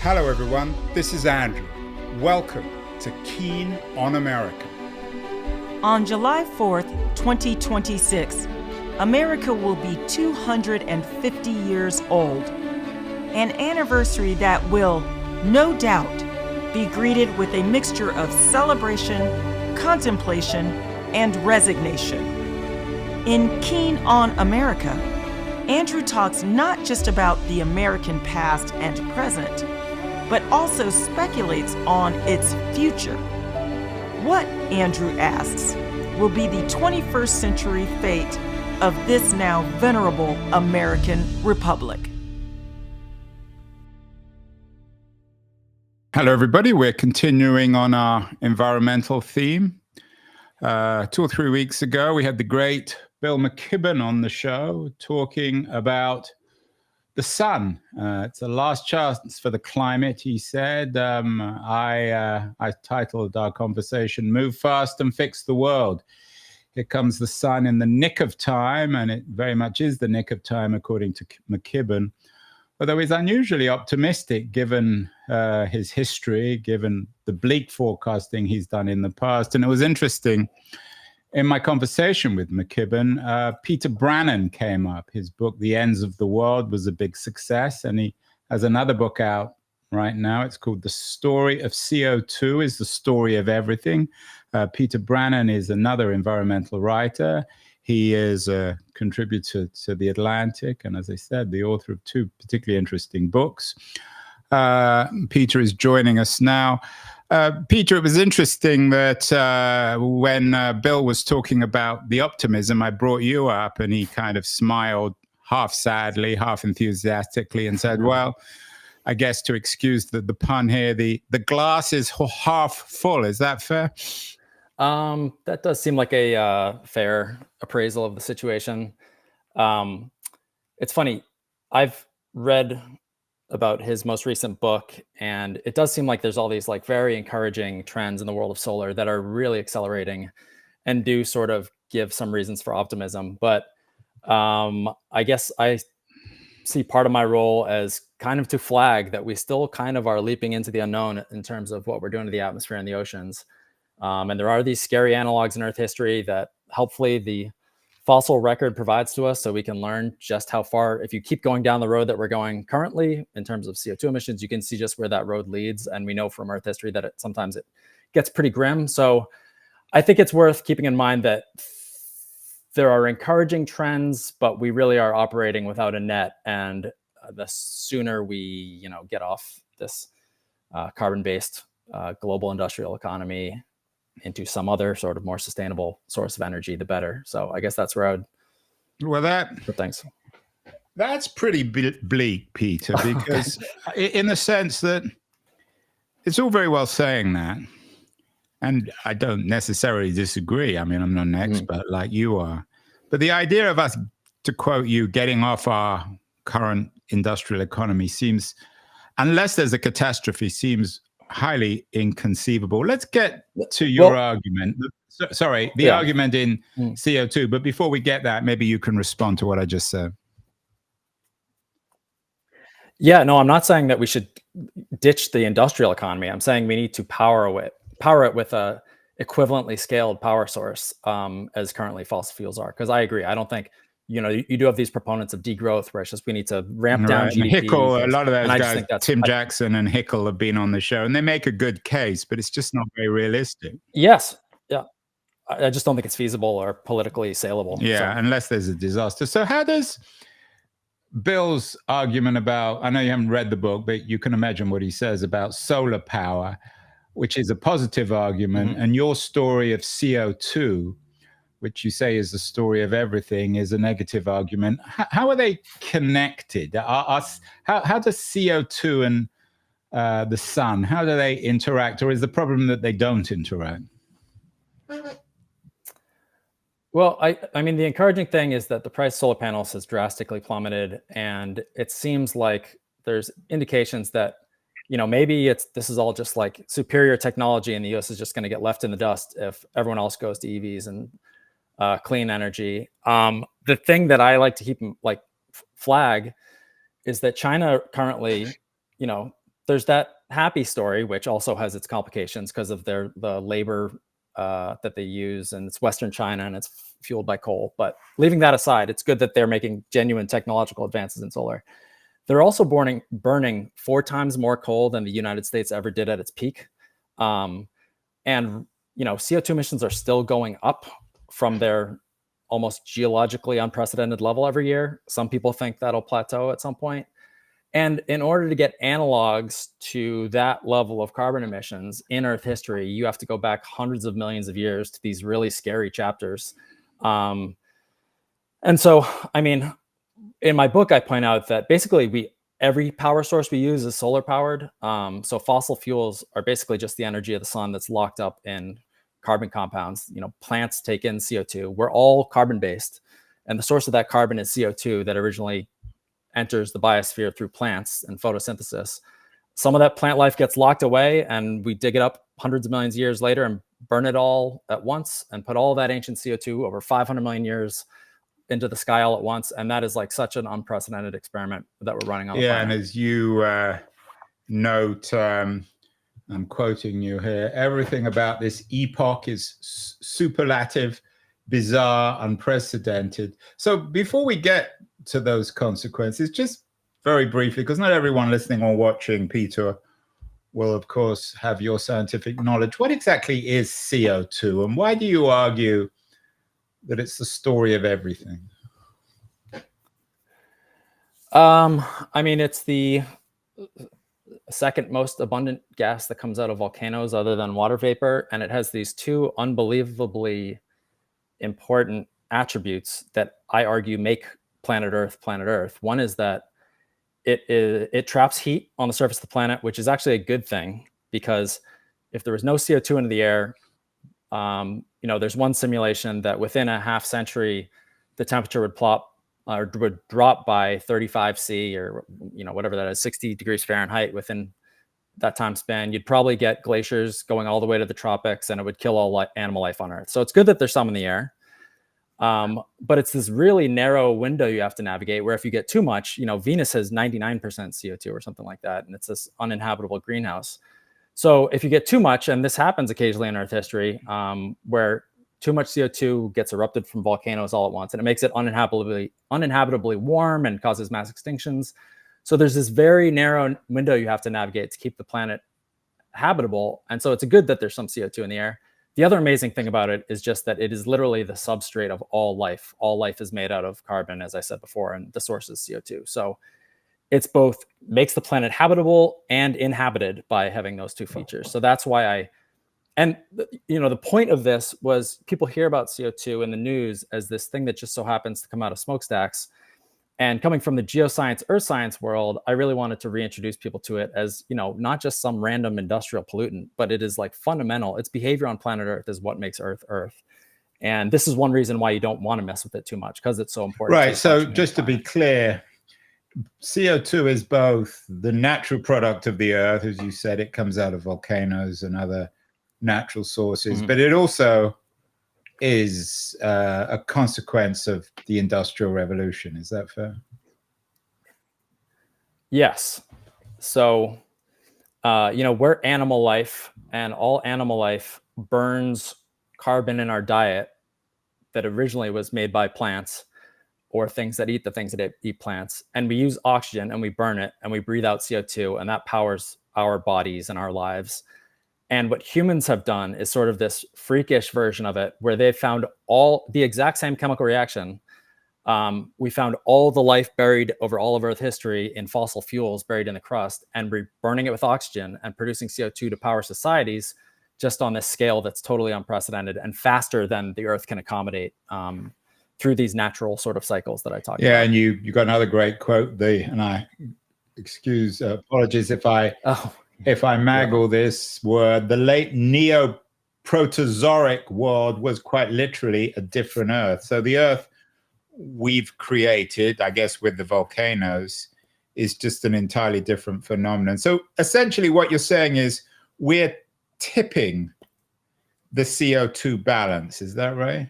Hello everyone, this is Andrew. Welcome to Keen on America. On July 4th, 2026, America will be 250 years old. An anniversary that will, no doubt, be greeted with a mixture of celebration, contemplation, and resignation. In Keen on America, Andrew talks not just about the American past and present, but also speculates on its future. What, Andrew asks, will be the 21st century fate of this now venerable American republic? Hello everybody, we're continuing on our environmental theme. 2 or 3 weeks ago, we had the great Bill McKibben on the show talking about the sun. It's a last chance for the climate, he said. I titled our conversation, Move Fast and Fix the World. Here comes the sun in the nick of time, and it very much is the nick of time, according to McKibben. Although he's unusually optimistic given his history, given the bleak forecasting he's done in the past. And it was interesting, in my conversation with McKibben, Peter Brannon came up. His book, The Ends of the World, was a big success. And he has another book out right now. It's called The Story of CO2 is the Story of Everything. Peter Brannon is another environmental writer. He is a contributor to The Atlantic, and as I said, the author of 2 particularly interesting books. Peter is joining us now. Peter, it was interesting that when Bill was talking about the optimism, I brought you up, and he kind of smiled half sadly, half enthusiastically, and said, well, I guess to excuse the pun here, the glass is half full. Is that fair? That does seem like a fair appraisal of the situation. It's funny. I've read about his most recent book, and it does seem like there's all these like very encouraging trends in the world of solar that are really accelerating and do sort of give some reasons for optimism. But I guess I see part of my role as kind of to flag that we still kind of are leaping into the unknown in terms of what we're doing to the atmosphere and the oceans. And there are these scary analogs in Earth history that hopefully the fossil record provides to us so we can learn just how far, if you keep going down the road that we're going currently in terms of CO2 emissions, you can see just where that road leads. And we know from Earth history that sometimes it gets pretty grim. So I think it's worth keeping in mind that there are encouraging trends, but we really are operating without a net. And the sooner we, get off this carbon-based global industrial economy into some other sort of more sustainable source of energy, the better. So I guess that's where I would. Well, thanks. That's pretty bleak, Peter, because in the sense that it's all very well saying that, and I don't necessarily disagree. I mean, I'm not an expert like you are, but the idea of us, to quote you, getting off our current industrial economy seems, unless there's a catastrophe, seems highly inconceivable. Let's get to your argument. Sorry, the argument in CO2. But before we get that, maybe you can respond to what I just said. Yeah, no, I'm not saying that we should ditch the industrial economy. I'm saying we need to power it with a equivalently scaled power source as currently fossil fuels are. Because I agree. I don't think, you do have these proponents of degrowth where it's just we need to ramp down GDP. Hickel, a lot of those guys, Tim Jackson and Hickel have been on the show, and they make a good case, but it's just not very realistic. Yes. Yeah. I just don't think it's feasible or politically saleable. Yeah, unless there's a disaster. So how does Bill's argument about, I know you haven't read the book, but you can imagine what he says about solar power, which is a positive argument, and your story of CO2, which you say is the story of everything, is a negative argument. How are they connected? How does CO2 and the sun, how do they interact? Or is the problem that they don't interact? Well, I mean, the encouraging thing is that the price of solar panels has drastically plummeted. And it seems like there's indications that, maybe this is all just like superior technology and the US is just going to get left in the dust if everyone else goes to EVs and clean energy. The thing that I like to keep flag is that China currently, there's that happy story, which also has its complications because of the labor that they use, and it's Western China and it's fueled by coal. But leaving that aside, it's good that they're making genuine technological advances in solar. They're also burning 4 times more coal than the United States ever did at its peak. And CO2 emissions are still going up from their almost geologically unprecedented level every year. Some people think that'll plateau at some point. And in order to get analogs to that level of carbon emissions in Earth history, you have to go back hundreds of millions of years to these really scary chapters. And so, I mean, in my book, I point out that basically every power source we use is solar powered. So fossil fuels are basically just the energy of the sun that's locked up in carbon compounds. Plants take in CO2. We're all carbon based. And the source of that carbon is CO2 that originally enters the biosphere through plants and photosynthesis. Some of that plant life gets locked away, and we dig it up hundreds of millions of years later and burn it all at once and put all that ancient CO2 over 500 million years into the sky all at once. And that is like such an unprecedented experiment that we're running on. Yeah, and as you note, I'm quoting you here, everything about this epoch is superlative, bizarre, unprecedented. So before we get to those consequences, just very briefly, because not everyone listening or watching, Peter, will of course have your scientific knowledge. What exactly is CO2, and why do you argue that it's the story of everything? I mean, it's the second most abundant gas that comes out of volcanoes other than water vapor. And it has these 2 unbelievably important attributes that I argue make planet Earth. One is that it traps heat on the surface of the planet, which is actually a good thing, because if there was no CO2 into the air, there's one simulation that within a half century, the temperature would drop by 35 C or whatever that is, 60 degrees Fahrenheit within that time span. You'd probably get glaciers going all the way to the tropics, and it would kill all animal life on Earth. So it's good that there's some in the air. But it's this really narrow window you have to navigate, where if you get too much, Venus has 99% CO2 or something like that, and it's this uninhabitable greenhouse. So if you get too much, and this happens occasionally in Earth history, where too much CO2 gets erupted from volcanoes all at once, and it makes it uninhabitably warm and causes mass extinctions. So there's this very narrow window you have to navigate to keep the planet habitable. And so it's good that there's some CO2 in the air. The other amazing thing about it is just that it is literally the substrate of all life. All life is made out of carbon, as I said before, and the source is CO2. So it's both makes the planet habitable and inhabited by having those 2 features. So that's why the point of this was people hear about CO2 in the news as this thing that just so happens to come out of smokestacks. And coming from the geoscience, earth science world, I really wanted to reintroduce people to it as, not just some random industrial pollutant, but it is like fundamental. Its behavior on planet Earth is what makes Earth Earth. And this is one reason why you don't want to mess with it too much, because it's so important. Right. So just to be clear, CO2 is both the natural product of the Earth. As you said, it comes out of volcanoes and other natural sources, but it also is a consequence of the Industrial Revolution. Is that fair? Yes. So, we're animal life, and all animal life burns carbon in our diet that originally was made by plants or things that eat the things that eat plants. And we use oxygen and we burn it and we breathe out CO2, and that powers our bodies and our lives. And what humans have done is sort of this freakish version of it, where they've found all the exact same chemical reaction. We found all the life buried over all of Earth history in fossil fuels buried in the crust, and we're burning it with oxygen and producing CO2 to power societies just on this scale that's totally unprecedented and faster than the Earth can accommodate through these natural sort of cycles that I talked about. Yeah, and you got another great quote, apologies if I maggle this word, the late Neoproterozoic world was quite literally a different Earth. So the Earth we've created, I guess, with the volcanoes, is just an entirely different phenomenon. So essentially what you're saying is we're tipping the CO2 balance. Is that right?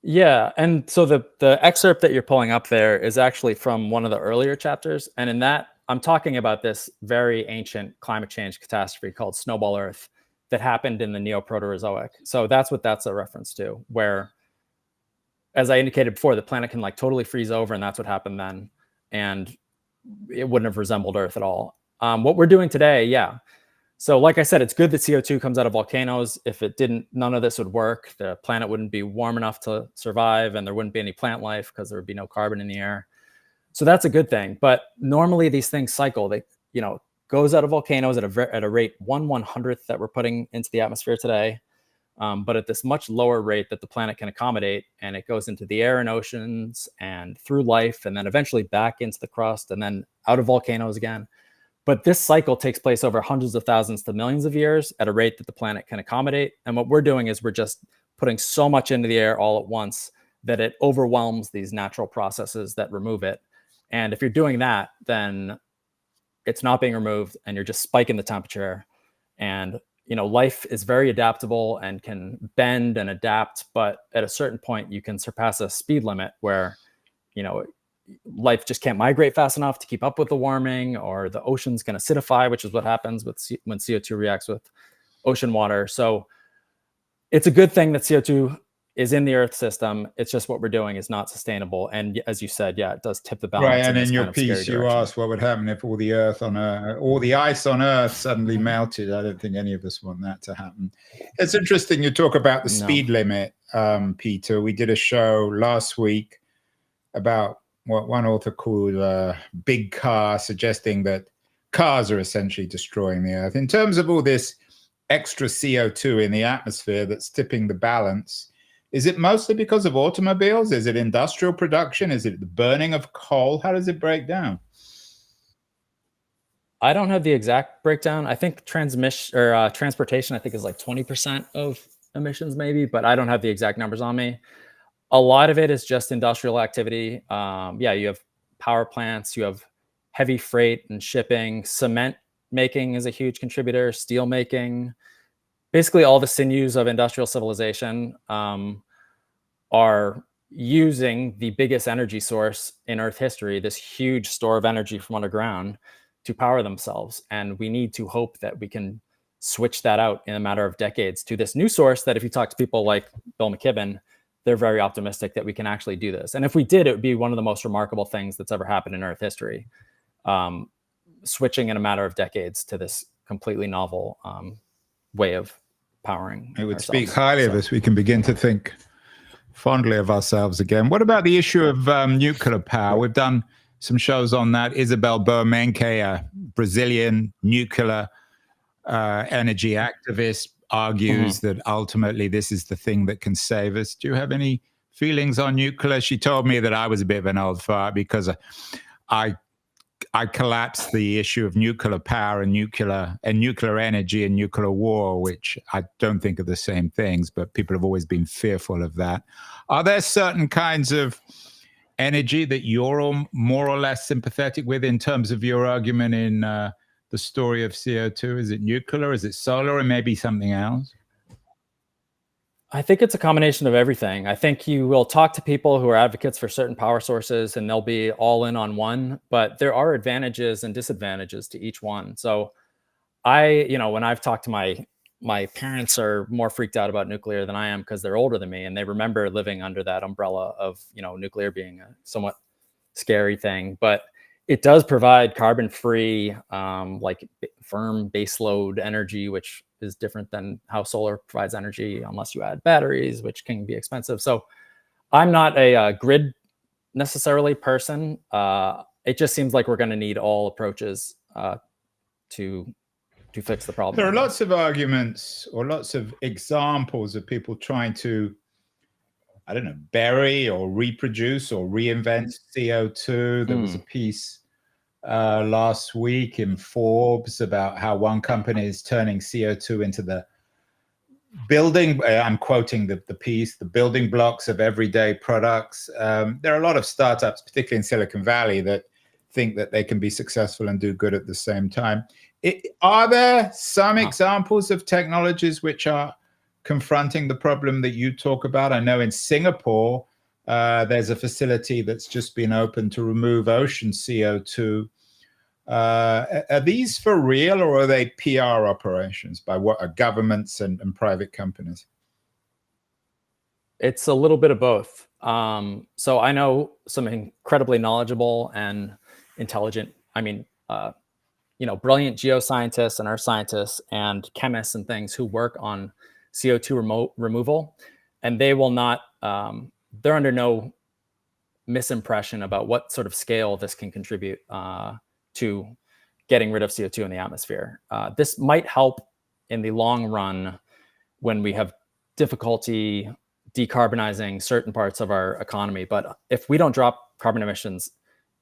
Yeah. And so the excerpt that you're pulling up there is actually from one of the earlier chapters. And in that I'm talking about this very ancient climate change catastrophe called Snowball Earth that happened in the Neoproterozoic. So that's what that's a reference to, where, as I indicated before, the planet can like totally freeze over, and that's what happened then. And it wouldn't have resembled Earth at all. What we're doing today, yeah. So like I said, it's good that CO2 comes out of volcanoes. If it didn't, none of this would work. The planet wouldn't be warm enough to survive, and there wouldn't be any plant life because there would be no carbon in the air. So that's a good thing. But normally these things cycle. They, goes out of volcanoes at a rate 1/100th that we're putting into the atmosphere today, but at this much lower rate that the planet can accommodate. And it goes into the air and oceans and through life, and then eventually back into the crust and then out of volcanoes again. But this cycle takes place over hundreds of thousands to millions of years at a rate that the planet can accommodate. And what we're doing is we're just putting so much into the air all at once that it overwhelms these natural processes that remove it. And if you're doing that, then it's not being removed and you're just spiking the temperature. And, life is very adaptable and can bend and adapt. But at a certain point, you can surpass a speed limit where, life just can't migrate fast enough to keep up with the warming, or the ocean's going to acidify, which is what happens when CO2 reacts with ocean water. So it's a good thing that CO2 is in the Earth system. It's just what we're doing is not sustainable. And as you said, yeah, it does tip the balance. Right, and in your piece, you asked what would happen if all the ice on Earth suddenly melted. I don't think any of us want that to happen. It's interesting you talk about the speed limit, Peter. We did a show last week about what one author called Big Car, suggesting that cars are essentially destroying the Earth. In terms of all this extra CO2 in the atmosphere that's tipping the balance, is it mostly because of automobiles? Is it industrial production? Is it the burning of coal? How does it break down? I don't have the exact breakdown. I think transportation, I think, is like 20% of emissions maybe, but I don't have the exact numbers on me. A lot of it is just industrial activity. You have power plants, you have heavy freight and shipping. Cement making is a huge contributor, steel making. Basically, all the sinews of industrial civilization are using the biggest energy source in Earth history, this huge store of energy from underground, to power themselves. And we need to hope that we can switch that out in a matter of decades to this new source that, if you talk to people like Bill McKibben, they're very optimistic that we can actually do this. And if we did, it would be one of the most remarkable things that's ever happened in Earth history, switching in a matter of decades to this completely novel way of powering. It would speak highly of us. We can begin to think fondly of ourselves again. What about the issue of nuclear power? We've done some shows on that. Isabel Bernanke, a Brazilian nuclear energy activist, argues that ultimately this is the thing that can save us. Do you have any feelings on nuclear? She told me that I was a bit of an old fart because I collapsed the issue of nuclear power and nuclear energy and nuclear war, which I don't think are the same things, but people have always been fearful of that. Are there certain kinds of energy that you're more or less sympathetic with in terms of your argument in the story of CO2? Is it nuclear? Is it solar? Or maybe something else? I think it's a combination of everything. I think you will talk to people who are advocates for certain power sources and they'll be all in on one, but there are advantages and disadvantages to each one. So when I've talked to my parents are more freaked out about nuclear than I am because they're older than me, and they remember living under that umbrella of, nuclear being a somewhat scary thing. But it does provide carbon-free, firm baseload energy, which is different than how solar provides energy, unless you add batteries, which can be expensive. So I'm not a grid necessarily person. It just seems like we're going to need all approaches to fix the problem. There are lots of arguments or lots of examples of people trying to, bury or reproduce or reinvent CO2. There was a piece last week in Forbes about how one company is turning CO2 into the building, I'm quoting the piece, the building blocks of everyday products. There are a lot of startups, particularly in Silicon Valley, that think that they can be successful and do good at the same time. Are there some examples of technologies which are confronting the problem that you talk about? I know in Singapore, there's a facility that's just been opened to remove ocean CO2 Are these for real, or are they PR operations by what governments and private companies? It's a little bit of both. So I know some incredibly knowledgeable and intelligent, brilliant geoscientists and earth scientists and chemists and things who work on CO2 removal, and they will not, they're under no misimpression about what sort of scale this can contribute to getting rid of CO2 in the atmosphere. This might help in the long run when we have difficulty decarbonizing certain parts of our economy. But if we don't drop carbon emissions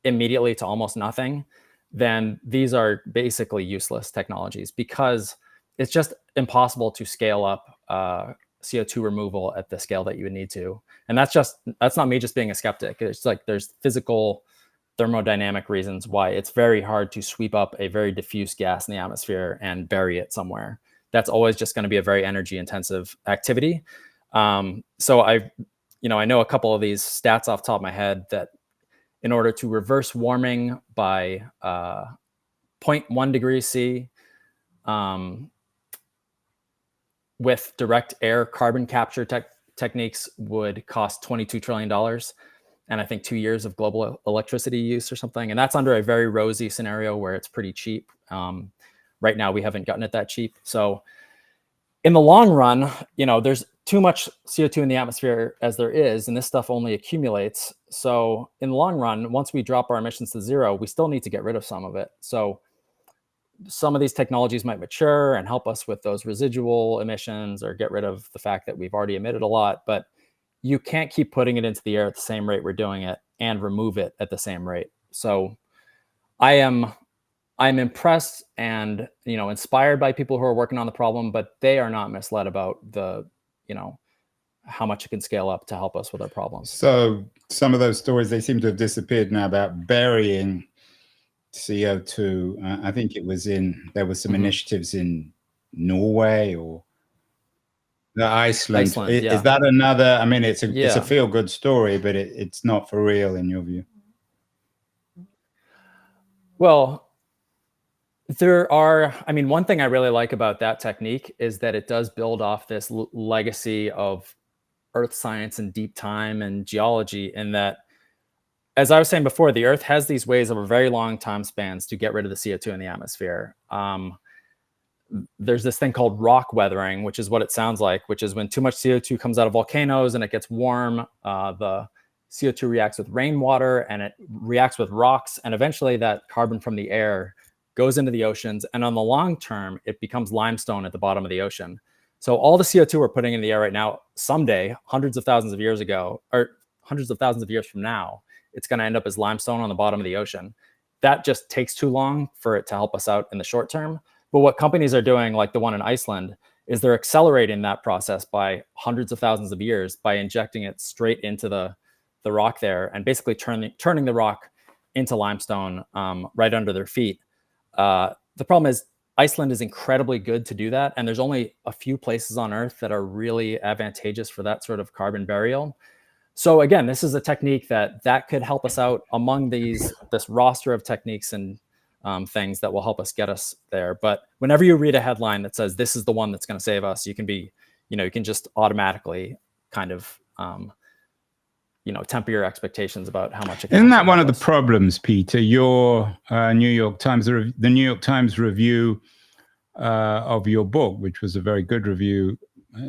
immediately to almost nothing, then these are basically useless technologies, because it's just impossible to scale up CO2 removal at the scale that you would need to. And that's not me just being a skeptic. It's like there's physical thermodynamic reasons why it's very hard to sweep up a very diffuse gas in the atmosphere and bury it somewhere. That's always just going to be a very energy intensive activity. So I know a couple of these stats off the top of my head that in order to reverse warming by 0.1 degrees C with direct air carbon capture techniques would cost $22 trillion. And I think 2 years of global electricity use or something. And that's under a very rosy scenario where it's pretty cheap. Right now, we haven't gotten it that cheap. So in the long run, there's too much CO2 in the atmosphere as there is, and this stuff only accumulates. So in the long run, once we drop our emissions to zero, we still need to get rid of some of it. So some of these technologies might mature and help us with those residual emissions or get rid of the fact that we've already emitted a lot, but you can't keep putting it into the air at the same rate we're doing it and remove it at the same rate. So I'm impressed and inspired by people who are working on the problem, but they are not misled about the how much it can scale up to help us with our problems. So some of those stories, they seem to have disappeared now about burying CO2. I think there were some initiatives in Norway or Iceland. Is that another? I mean, it's a feel good story, but it's not for real in your view. Well, one thing I really like about that technique is that it does build off this legacy of earth science and deep time and geology, in that, as I was saying before, the earth has these ways over very long time spans to get rid of the CO2 in the atmosphere. There's this thing called rock weathering, which is what it sounds like, which is when too much CO2 comes out of volcanoes and it gets warm, the CO2 reacts with rainwater and it reacts with rocks, and eventually that carbon from the air goes into the oceans, and on the long term, it becomes limestone at the bottom of the ocean. So all the CO2 we're putting in the air right now, someday, hundreds of thousands of years ago, or hundreds of thousands of years from now, it's going to end up as limestone on the bottom of the ocean. That just takes too long for it to help us out in the short term. But what companies are doing, like the one in Iceland, is they're accelerating that process by hundreds of thousands of years by injecting it straight into the rock there and basically turning the rock into limestone right under their feet. The problem is Iceland is incredibly good to do that, and there's only a few places on Earth that are really advantageous for that sort of carbon burial. So again, this is a technique that could help us out among this roster of techniques and things that will help us get us there. But whenever you read a headline that says this is the one that's going to save us, you can just automatically kind of temper your expectations about how much it can. Isn't that one of the problems, Peter? Your the New York Times review of your book, which was a very good review,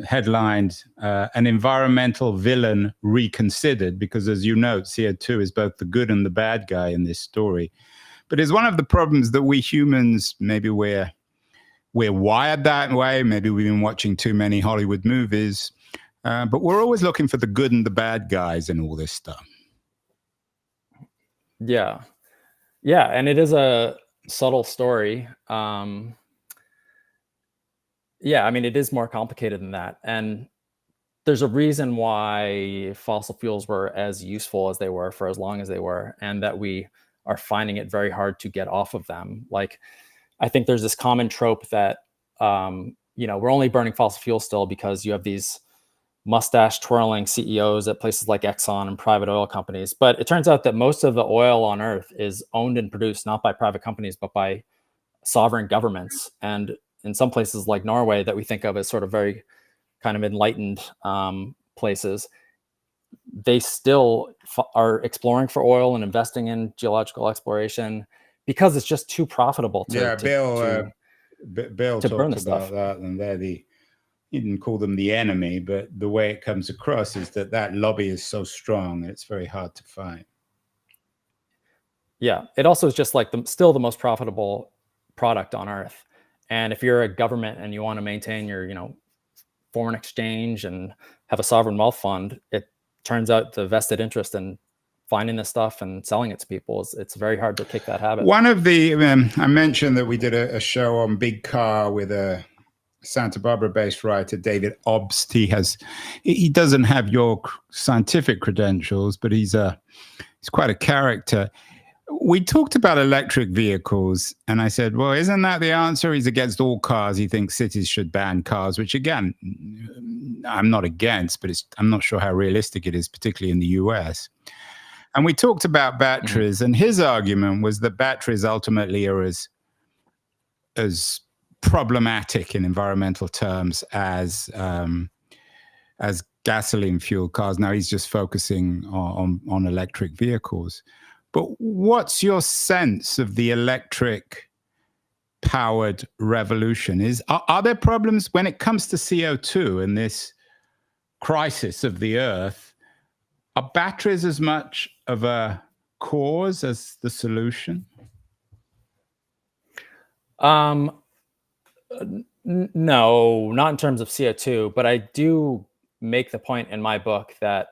headlined "An Environmental Villain Reconsidered," because, as you note, CO2 is both the good and the bad guy in this story. But it's one of the problems that we humans, maybe we're wired that way. Maybe we've been watching too many Hollywood movies. But we're always looking for the good and the bad guys in all this stuff. Yeah. And it is a subtle story. It is more complicated than that. And there's a reason why fossil fuels were as useful as they were for as long as they were, and that we are finding it very hard to get off of them. Like, I think there's this common trope that, we're only burning fossil fuels still because you have these mustache twirling CEOs at places like Exxon and private oil companies. But it turns out that most of the oil on Earth is owned and produced not by private companies, but by sovereign governments. And in some places like Norway that we think of as sort of very kind of enlightened places, they still are exploring for oil and investing in geological exploration because it's just too profitable to Bill to burn talked the about stuff. that, and he didn't call them the enemy, but the way it comes across is that lobby is so strong, it's very hard to fight. Yeah, it also is just like still the most profitable product on Earth. And if you're a government and you want to maintain your, foreign exchange and have a sovereign wealth fund, it turns out the vested interest in finding this stuff and selling it to people it's very hard to kick that habit. One of the I mentioned that we did a show on Big Car with a Santa Barbara-based writer, David Obst. He doesn't have your scientific credentials, but he's quite a character. We talked about electric vehicles, and I said, well, isn't that the answer? He's against all cars. He thinks cities should ban cars, which, again, I'm not against, but I'm not sure how realistic it is, particularly in the US. And we talked about batteries, and his argument was that batteries ultimately are as problematic in environmental terms as gasoline fuel cars. Now he's just focusing on electric vehicles. But what's your sense of the electric powered revolution? Are there problems when it comes to CO2 and this crisis of the Earth? Are batteries as much of a cause as the solution? No, not in terms of CO2, but I do make the point in my book that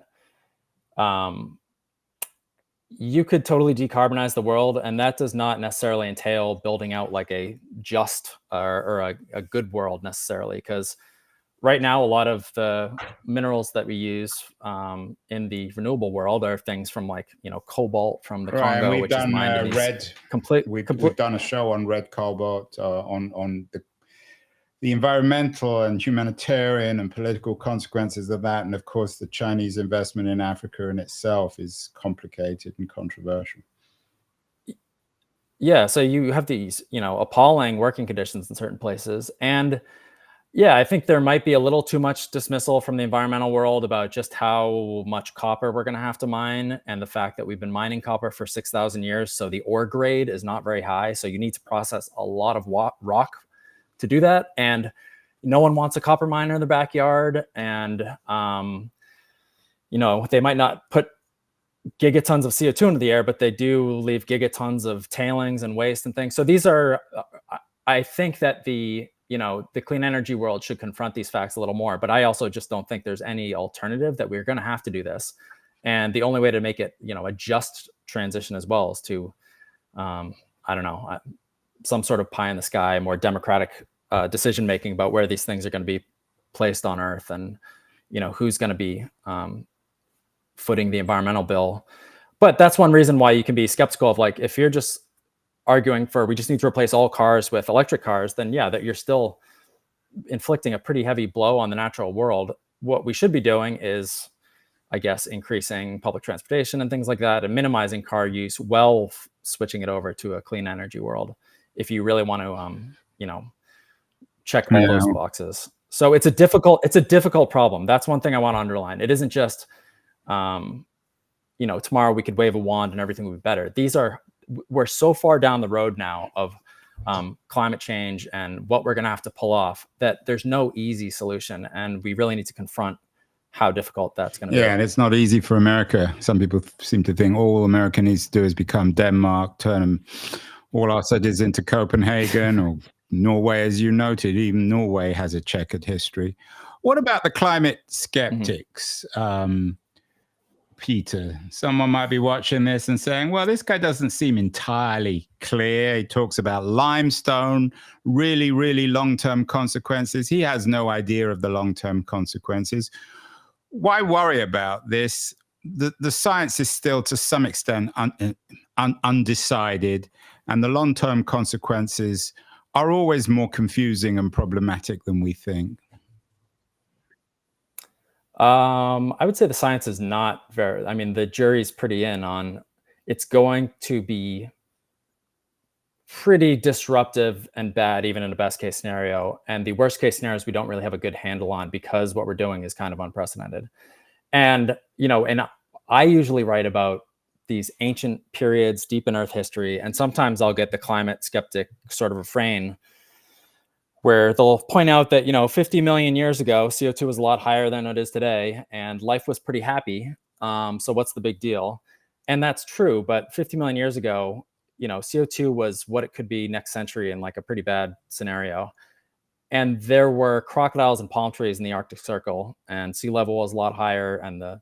you could totally decarbonize the world, and that does not necessarily entail building out like a just or a good world necessarily, because right now a lot of the minerals that we use in the renewable world are things from like cobalt from the Congo, which is mined in these we've done a show on red cobalt, on the environmental and humanitarian and political consequences of that. And of course, the Chinese investment in Africa in itself is complicated and controversial. Yeah, so you have these, appalling working conditions in certain places. And yeah, I think there might be a little too much dismissal from the environmental world about just how much copper we're going to have to mine, and the fact that we've been mining copper for 6,000 years. So the ore grade is not very high. So you need to process a lot of rock to do that, and no one wants a copper miner in their backyard, and they might not put gigatons of CO2 into the air, but they do leave gigatons of tailings and waste and things. So these are, I think that the clean energy world should confront these facts a little more, but I also just don't think there's any alternative, that we're going to have to do this. And the only way to make it, a just transition as well is to, some sort of pie in the sky, more democratic decision-making about where these things are going to be placed on Earth, and, who's going to be footing the environmental bill. But that's one reason why you can be skeptical of, like, if you're just arguing for, we just need to replace all cars with electric cars, then yeah, that you're still inflicting a pretty heavy blow on the natural world. What we should be doing is, I guess, increasing public transportation and things like that, and minimizing car use while switching it over to a clean energy world, if you really want to, check all those boxes. So it's a difficult problem. That's one thing I want to underline. It isn't just, tomorrow we could wave a wand and everything will be better. We're so far down the road now of climate change and what we're going to have to pull off, that there's no easy solution, and we really need to confront how difficult that's going to be. Yeah, and it's not easy for America. Some people seem to think all America needs to do is become Denmark, turn all our cities into Copenhagen, or Norway, as you noted. Even Norway has a checkered history. What about the climate skeptics? Peter, someone might be watching this and saying, well, this guy doesn't seem entirely clear. He talks about limestone, really, really long-term consequences. He has no idea of the long-term consequences. Why worry about this? The science is still, to some extent, undecided, and the long-term consequences are always more confusing and problematic than we think. I would say the science is not very, I mean, the jury's pretty in on it's going to be pretty disruptive and bad, even in a best case scenario. And the worst case scenarios we don't really have a good handle on because what we're doing is kind of unprecedented. And, and I usually write about these ancient periods deep in Earth history. And sometimes I'll get the climate skeptic sort of refrain where they'll point out that, 50 million years ago, CO2 was a lot higher than it is today, and life was pretty happy. So what's the big deal? And that's true. But 50 million years ago, CO2 was what it could be next century in like a pretty bad scenario. And there were crocodiles and palm trees in the Arctic Circle, and sea level was a lot higher, and the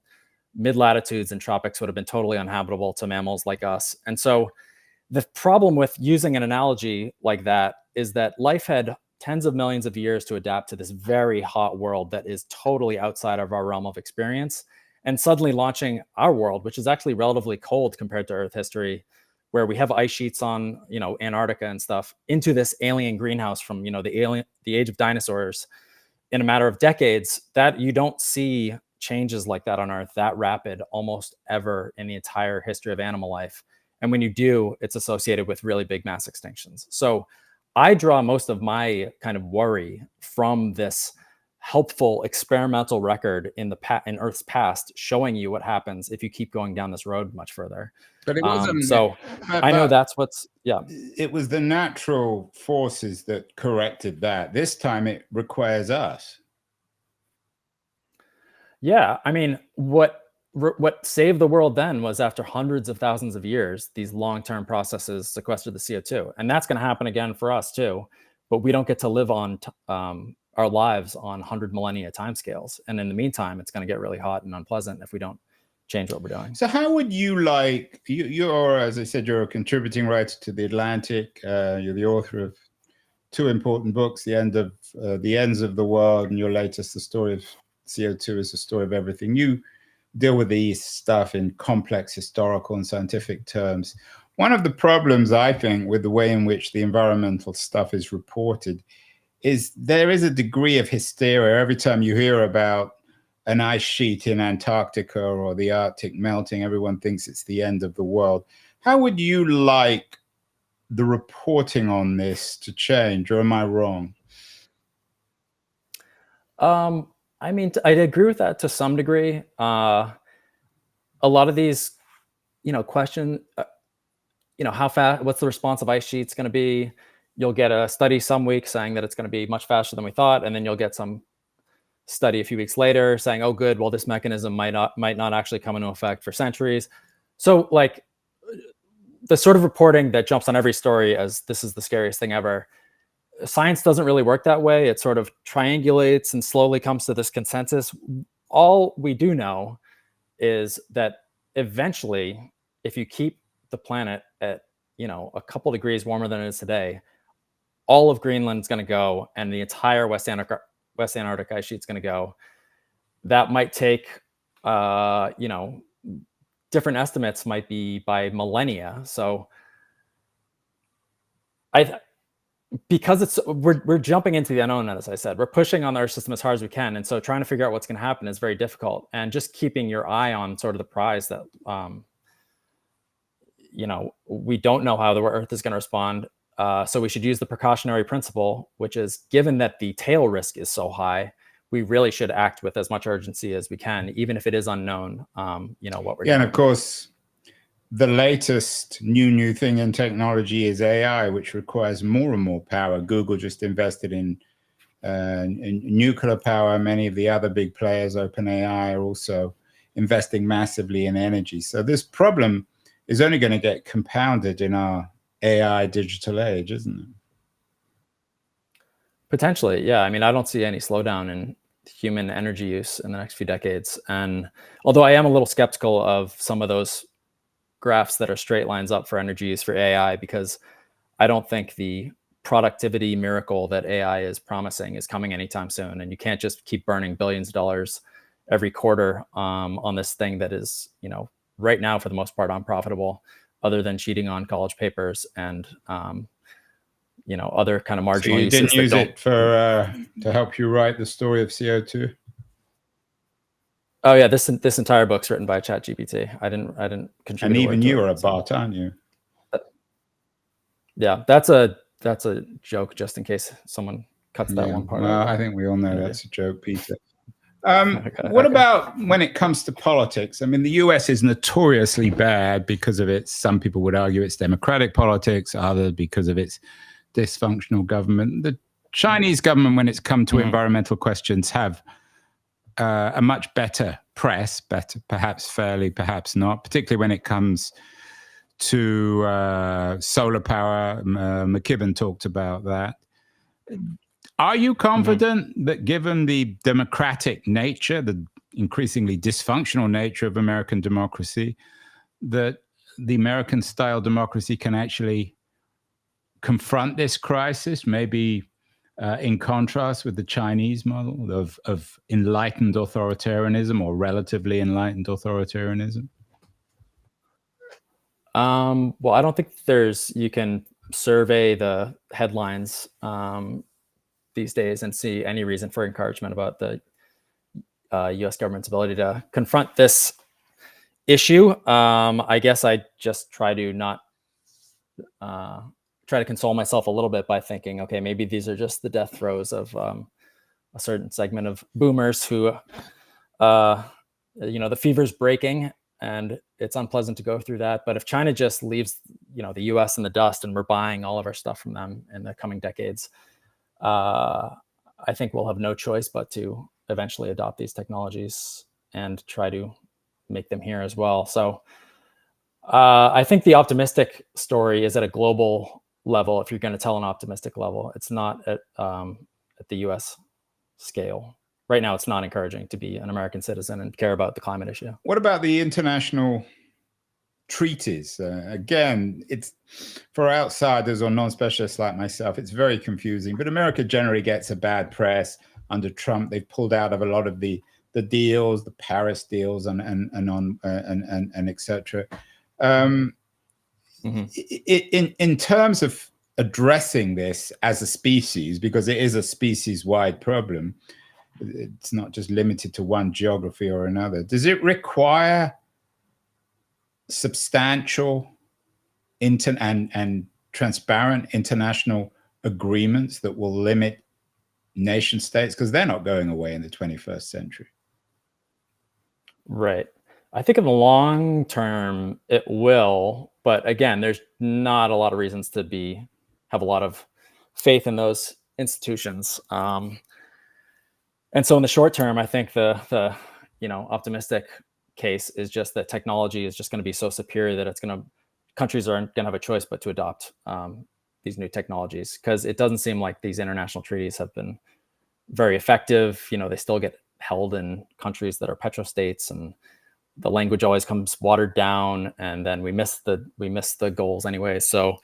mid latitudes and tropics would have been totally uninhabitable to mammals like us. And so the problem with using an analogy like that is that life had tens of millions of years to adapt to this very hot world that is totally outside of our realm of experience. And suddenly launching our world, which is actually relatively cold compared to Earth history, where we have ice sheets on, Antarctica and stuff, into this alien greenhouse from, the age of dinosaurs in a matter of decades, that you don't see changes like that on Earth that rapid almost ever in the entire history of animal life. And when you do, it's associated with really big mass extinctions. So I draw most of my kind of worry from this helpful experimental record in Earth's past, showing you what happens if you keep going down this road much further. But it wasn't. I know that's yeah. It was the natural forces that corrected that. This time it requires us. Yeah, I mean, what saved the world then was after hundreds of thousands of years, these long-term processes sequestered the CO2. And that's going to happen again for us too. But we don't get to live on our lives on 100 millennia timescales. And in the meantime, it's going to get really hot and unpleasant if we don't change what we're doing. So how would you you're, as I said, you're a contributing writer to The Atlantic. You're the author of two important books, The Ends of the World, and your latest, The Story of CO2 is the Story of Everything. You deal with these stuff in complex historical and scientific terms. One of the problems, I think, with the way in which the environmental stuff is reported is there is a degree of hysteria every time you hear about an ice sheet in Antarctica or the Arctic melting. Everyone thinks it's the end of the world. How would you like the reporting on this to change, or am I wrong? I mean, I'd agree with that to some degree. A lot of these, question, how fast, what's the response of ice sheets going to be? You'll get a study some weeks saying that it's going to be much faster than we thought. And then you'll get some study a few weeks later saying, oh, good, well, this mechanism might not actually come into effect for centuries. So like the sort of reporting that jumps on every story as this is the scariest thing ever, science doesn't really work that way. It sort of triangulates and slowly comes to this consensus. All we do know is that eventually, if you keep the planet at, a couple degrees warmer than it is today, all of Greenland's going to go, and the entire West Antarctic ice sheet's going to go. That might take, different estimates might be by millennia. So because we're jumping into the unknown, as I said, we're pushing on our system as hard as we can. And so trying to figure out what's going to happen is very difficult. And just keeping your eye on sort of the prize that, we don't know how the Earth is going to respond. So we should use the precautionary principle, which is given that the tail risk is so high, we really should act with as much urgency as we can, even if it is unknown, what we're doing. And of course, the latest new thing in technology is AI, which requires more and more power. Google just invested in nuclear power. Many of the other big players, OpenAI, are also investing massively in energy. So this problem is only going to get compounded in our AI digital age, isn't it? Potentially, yeah. I mean, I don't see any slowdown in human energy use in the next few decades. And although I am a little skeptical of some of those graphs that are straight lines up for energy use for AI, because I don't think the productivity miracle that AI is promising is coming anytime soon. And you can't just keep burning billions of dollars every quarter on this thing that is, right now, for the most part, unprofitable, other than cheating on college papers and, other kind of marginal so you uses. Didn't use it for to help you write the story of CO2? Oh yeah, this entire book's written by ChatGPT. I didn't contribute. And a even word to you it, are a so. bot, aren't you? Yeah, that's a joke, just in case someone cuts that one part Well, out. I think we all know that's a joke, Peter. What Okay. about when it comes to politics? I mean, the US is notoriously bad because of its, some people would argue it's democratic politics, others because of its dysfunctional government. The Chinese government, when it's come to environmental questions, have a much better press, better, perhaps fairly, perhaps not, particularly when it comes to solar power. McKibben talked about that. Are you confident that given the democratic nature, the increasingly dysfunctional nature of American democracy, that the American style democracy can actually confront this crisis, maybe in contrast with the Chinese model of enlightened authoritarianism or relatively enlightened authoritarianism? Well, I don't think you can survey the headlines these days and see any reason for encouragement about the U.S. government's ability to confront this issue. I guess I just try to console myself a little bit by thinking, okay, maybe these are just the death throes of a certain segment of boomers who, the fever's breaking and it's unpleasant to go through that. But if China just leaves, the U.S. in the dust and we're buying all of our stuff from them in the coming decades, I think we'll have no choice but to eventually adopt these technologies and try to make them here as well. So I think the optimistic story is at a global level. If you're going to tell an optimistic level, it's not at the U.S. scale. Right now, it's not encouraging to be an American citizen and care about the climate issue. What about the international treaties? Again, it's for outsiders or non-specialists like myself, it's very confusing. But America generally gets a bad press. Under Trump, they've pulled out of a lot of the deals, the Paris deals, and etc. In terms of addressing this as a species, because it is a species-wide problem, it's not just limited to one geography or another. Does it require substantial and transparent international agreements that will limit nation states? Because they're not going away in the 21st century. Right. I think in the long term, it will. But again, there's not a lot of reasons to have a lot of faith in those institutions. And so in the short term, I think the optimistic case is just that technology is just going to be so superior that countries aren't going to have a choice but to adopt these new technologies, because it doesn't seem like these international treaties have been very effective. They still get held in countries that are petrostates, and the language always comes watered down, and then we miss the goals anyway. So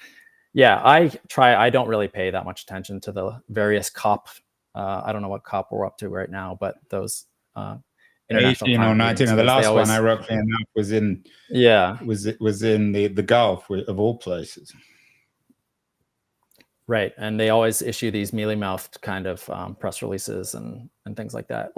yeah, I don't really pay that much attention to the various COP. I don't know what COP we're up to right now, but those international 18 or 19. The last one, ironically enough, was in the Gulf, of all places. Right, and they always issue these mealy-mouthed kind of press releases and things like that.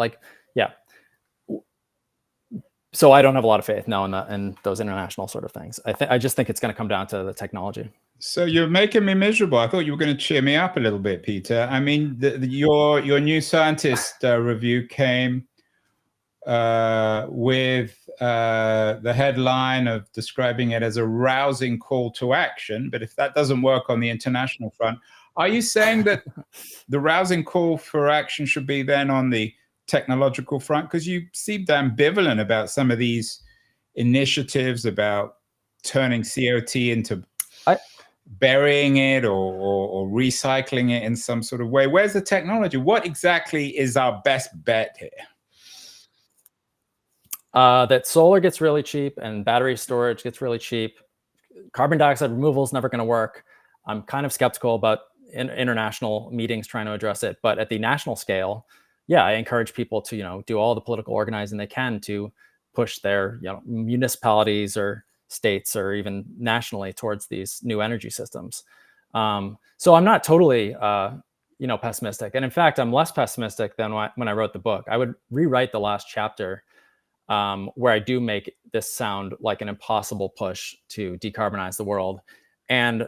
So I don't have a lot of faith now in those international sort of things. I just think it's going to come down to the technology. So you're making me miserable. I thought you were going to cheer me up a little bit, Peter. I mean, your New Scientist review came with the headline of describing it as a rousing call to action. But if that doesn't work on the international front, are you saying that the rousing call for action should be then on the technological front? Because you seemed ambivalent about some of these initiatives about turning COT into burying it or recycling it in some sort of way. Where's the technology? What exactly is our best bet here? That solar gets really cheap and battery storage gets really cheap. Carbon dioxide removal is never going to work. I'm kind of skeptical about international meetings trying to address it. But at the national scale, yeah, I encourage people to, do all the political organizing they can to push their, municipalities or states or even nationally towards these new energy systems. So I'm not totally, pessimistic. And in fact, I'm less pessimistic than when I wrote the book. I would rewrite the last chapter where I do make this sound like an impossible push to decarbonize the world. And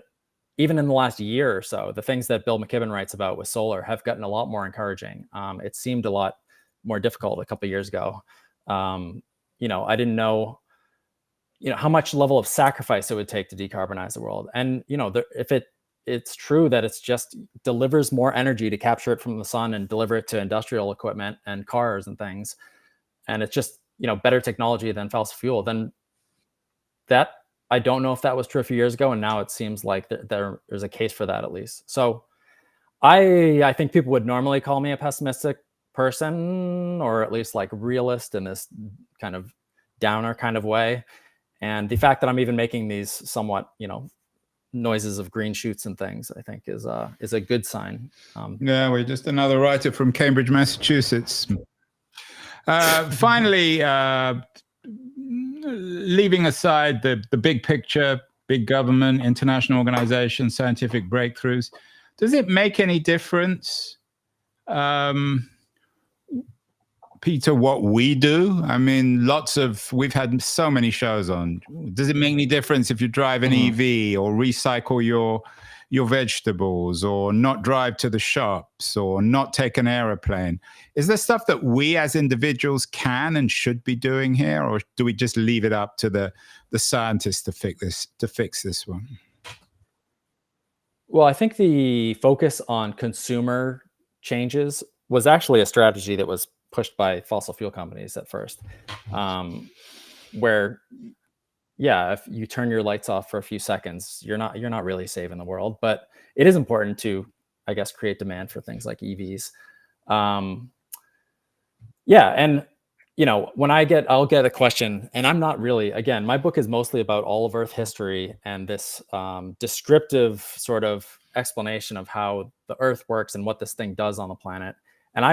even in the last year or so, the things that Bill McKibben writes about with solar have gotten a lot more encouraging. It seemed a lot more difficult a couple of years ago. I didn't know, how much level of sacrifice it would take to decarbonize the world. And, if it's true that it's just delivers more energy to capture it from the sun and deliver it to industrial equipment and cars and things, and it's just, better technology than fossil fuel, then that, I don't know if that was true a few years ago, and now it seems like there's a case for that at least. So I think people would normally call me a pessimistic person, or at least like realist in this kind of downer kind of way. And the fact that I'm even making these somewhat, noises of green shoots and things, I think is a good sign. Yeah, we're just another writer from Cambridge, Massachusetts. Finally, leaving aside the big picture, big government, international organizations, scientific breakthroughs, does it make any difference, Peter, what we do? I mean, we've had so many shows on. Does it make any difference if you drive an EV or recycle your vegetables or not drive to the shops or not take an aeroplane? Is there stuff that we as individuals can and should be doing here, or do we just leave it up to the scientists to fix this one? Well, I think the focus on consumer changes was actually a strategy that was pushed by fossil fuel companies at first, where, if you turn your lights off for a few seconds, you're not really saving the world. But it is important to, I guess, create demand for things like EVs. And when I'll get a question, and I'm not really, again, my book is mostly about all of Earth history and this descriptive sort of explanation of how the Earth works and what this thing does on the planet. And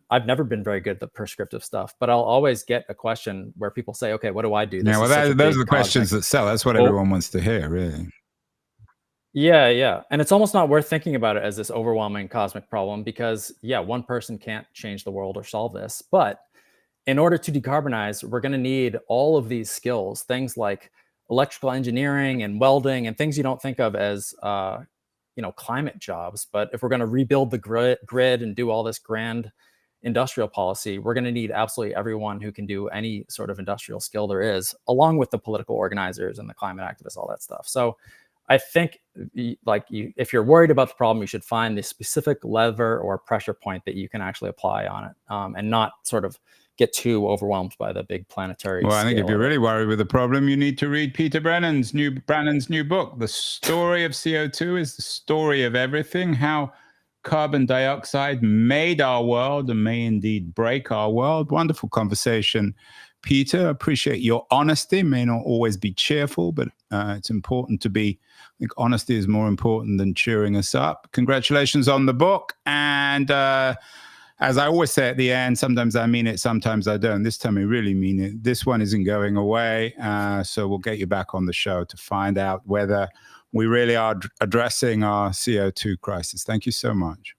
I've never been very good at the prescriptive stuff, but I'll always get a question where people say, "Okay, what do I do?" Those are the questions that sell. That's what everyone wants to hear, really. Yeah. And it's almost not worth thinking about it as this overwhelming cosmic problem because, one person can't change the world or solve this. But in order to decarbonize, we're going to need all of these skills, things like electrical engineering and welding and things you don't think of as climate jobs. But if we're going to rebuild the grid and do all this grand industrial policy, we're going to need absolutely everyone who can do any sort of industrial skill there is, along with the political organizers and the climate activists, all that stuff. So I think if you're worried about the problem, you should find the specific lever or pressure point that you can actually apply on it, and not sort of get too overwhelmed by the big planetary. Well, I think if you're really worried with the problem, you need to read Peter Brennan's new book. The story of CO2 is the story of everything, how carbon dioxide made our world and may indeed break our world. Wonderful conversation, Peter. Appreciate your honesty. May not always be cheerful, but it's important to be, I think honesty is more important than cheering us up. Congratulations on the book. And as I always say at the end, sometimes I mean it, sometimes I don't. This time I really mean it. This one isn't going away. So we'll get you back on the show to find out whether we really are addressing our CO2 crisis. Thank you so much.